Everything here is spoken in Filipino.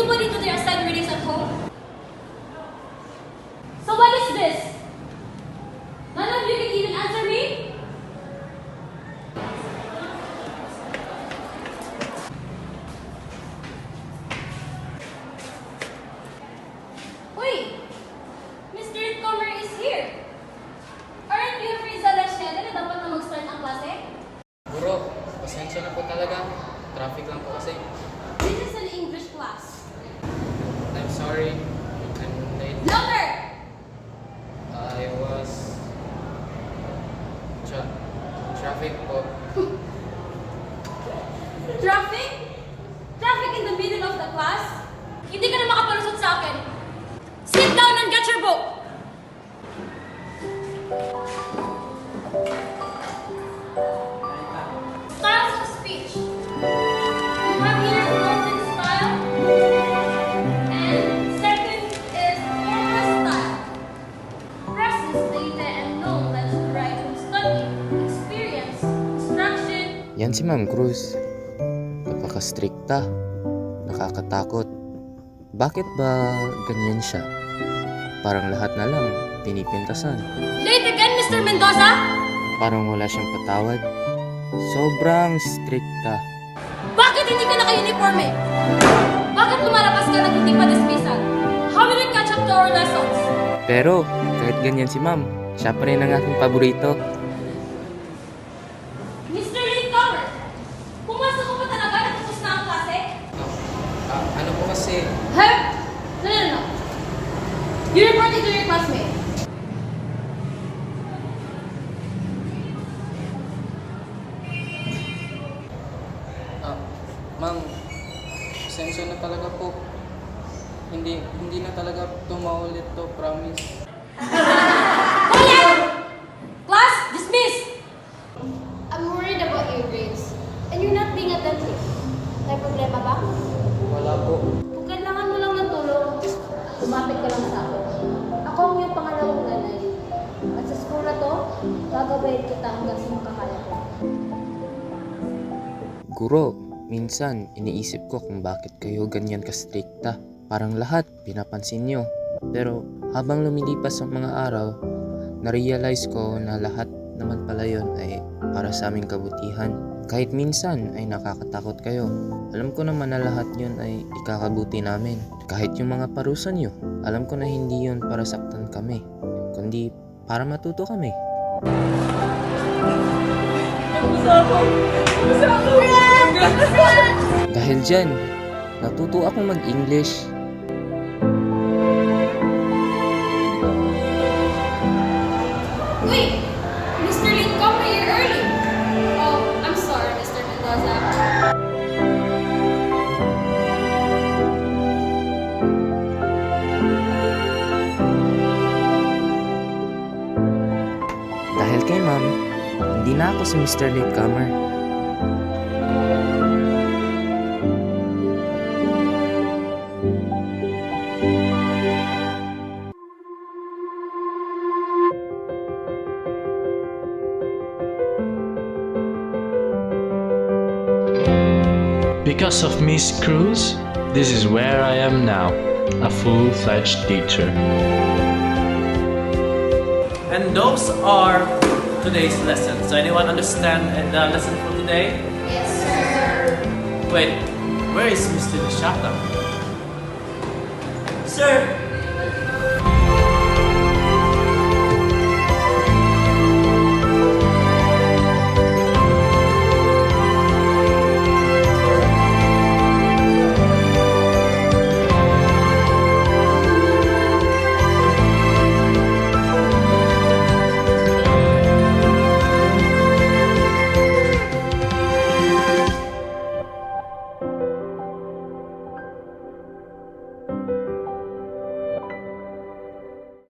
nobody do their assigned readings at home? So what is this? None of you can even answer me? Uy! Mr. Newcomer is here. Aren't you afraid sa rush na dapat na mag-start ang klase? Guro, pasensya na po talaga. Traffic lang po kasi. This is an English class. I'm sorry. I'm late. Louder! I was... traffic po. Traffic? Traffic in the middle of the class? Hindi ka na makapalusot sa akin. Sit down and get your book! Styles of speech. We have here closing style. And second is formal style. Present, stated, and known that's derived from study, experience, instruction. Yan si Ma'am Cruz. Napaka-strikta. Nakakatakot. Bakit ba ganyan siya? Parang lahat na lang pinipintasan. Late again, Mr. Mendoza? Parang wala siyang patawad. Sobrang strikta. Bakit hindi ka naka-uniforme? Bakit lumalabas ka nang hindi pa dismissal? How will you catch up to our lessons? Pero kahit ganyan si Ma'am, siya pa rin ang aking paborito. Mr. Newcomer, pumasok ko pa talaga na tapos na ang klase? Ano po kasi... Huh? No. You report it to your classmate. Ma'am, pasensya na talaga po. Hindi na talaga tumaulit to, promise. Quiet! Class, dismiss! I'm worried about your grades. And you're not being attentive. May problema ba? Wala po. Kung kailangan mo lang ng tulong, lumapit ka lang sa akin. Ako ang iyong pangalawang nanay. At sa school na to, gagabayin kita hanggang sa makakaya ko. Guro, minsan iniisip ko kung bakit kayo ganyan ka-strikta. Parang lahat pinapansin nyo. Pero habang lumilipas ang mga araw, na-realize ko na lahat naman pala yun ay para sa aming kabutihan. Kahit minsan ay nakakatakot kayo. Alam ko naman na lahat yun ay ikakabuti namin. Kahit yung mga parusa nyo, alam ko na hindi yun para saktan kami, kundi para matuto kami. Dahil dyan, natuto akong mag-English. Wait! Mr. Newcomer, you're early. Oh, I'm sorry, Mr. Mendoza. Dahil kay Ma'am, hindi na ako si Mr. Latecomer. Because of Miss Cruz, this is where I am now, a full-fledged teacher. And those are today's lessons. So anyone understand the lesson for today? Yes, sir. Wait, where is Mr. Nishata? Sir!